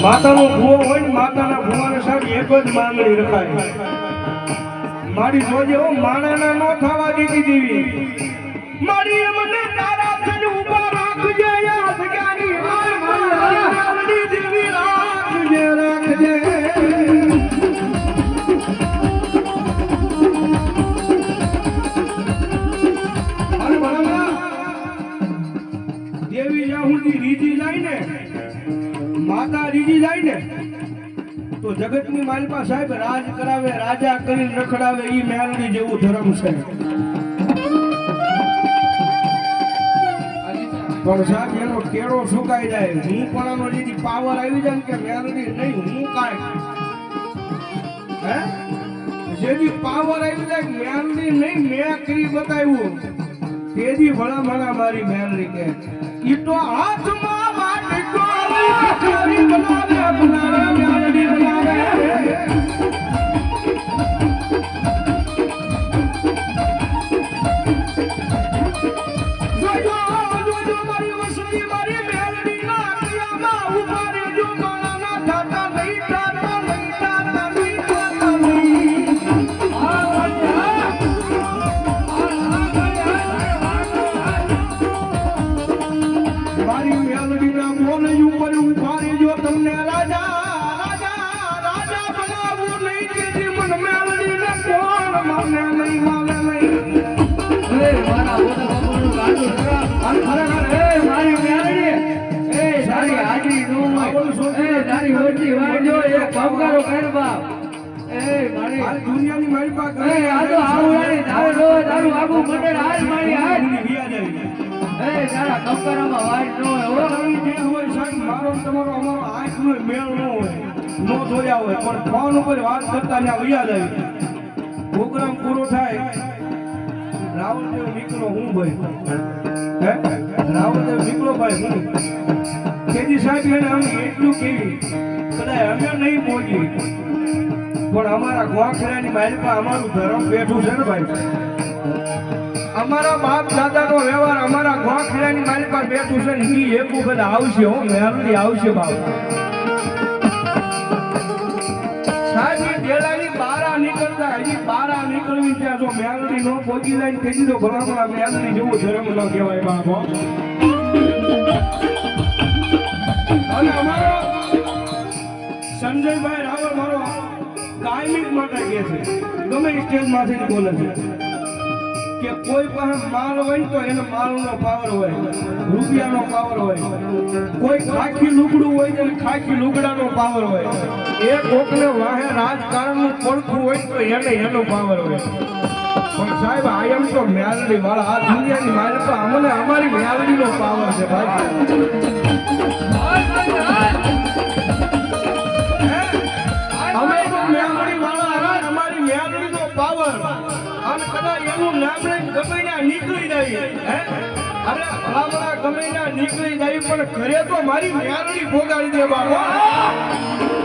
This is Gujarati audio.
માતાનો ભૂવો હોય ને માતાના ભૂવાને સાહેબ એક જ માંગણી રખાય મારી જોજે હો માણાના નો થવા દીધી દેવી મારી મને તારા થઈને ઊભા રાખજે આ સગાની મારી દેવી રાખજે રાખજે દેવી જ્યાં સુધી રીજી જાય ને માતા રીજી જાય ને તો જગતની માલિકા સાહેબ રાજ કરાવે રાજા કરીને રખડાવે ઈ મેલડી જેવું ધર્મ છે પણ સાહેબ એનો કેળો સુકાઈ જાય હું પણ જેથી પાવર આવી જાય કે મેલડી નહીં હું કાંઈ હે જેથી પાવર આવી જાય મેલડી નહીં મેં કરી બતાવ્યું તેદી ભલા ભલા મારી મેલડી કે ઈ તો હાથમાં વાટકો કરી બનાવે બનાવે મેલડી બનાવે દુનિયાની મારી પાસે તારું આગું મટર હાલ મારી હાલ તારા કપકારામાં વાટ ન હોય જે હોય સાહેબ મારો તમારો અમારો આંખ નો મેળ ન હોય નો જોયા હોય પણ ફોન ઉપર વાત કરતા ત્યાં વૈયા જાય પ્રોગ્રામ પૂરો થાય રાવણદેવ નીકળો હું ભાઈ હે રાવણદેવ નીકળો ભાઈ હું કેદી સાહેબ એને અમે એટલું કેવી કદાચ અમે નહીં પહોંચી પણ અમારા ગોખરાની માલિકા અમારું ધર્મ બેઠું છે ને ભાઈ અમારા બાપ દાદાનો વ્યવહાર અમારા ગોખરાની માલિકા બેઠું છે ને ઈ એક વખત આવશે હો મેલડી આવશે બાપ સાહેબ ડેલાની બારા નીકળતા હજી બારા નીકળવી ત્યાં જો મેલડી નો પહોંચી જાય ને તેથી તો ભલા મેલડી જેવો ધર્મ ન કહેવાય બાપ અને અમારો સંજયભાઈ રાવળ મારો કાયમિક માટે કહે છે ગમે સ્ટેજ માંથી બોલે છે કે કોઈ પાસે માલ હોય ને તો એને માલનો પાવર હોય રૂપિયાનો પાવર હોય કોઈ ખાખી લુગડું હોય તો ખાખી લુગડાનો પાવર હોય એક કોકને વાહે રાજકારણનું પડખું હોય તો એને એનો પાવર હોય પણ સાહેબ આયમ તો મેલડી વાળા આ દુનિયાની માલિકા અમને અમારી મેલડીનો પાવર છે ભાઈ નીકળી જાય અરે ભલા નીકળી જાય પણ ઘરે તો મારી મેલડી ભોગાડી દે બાબા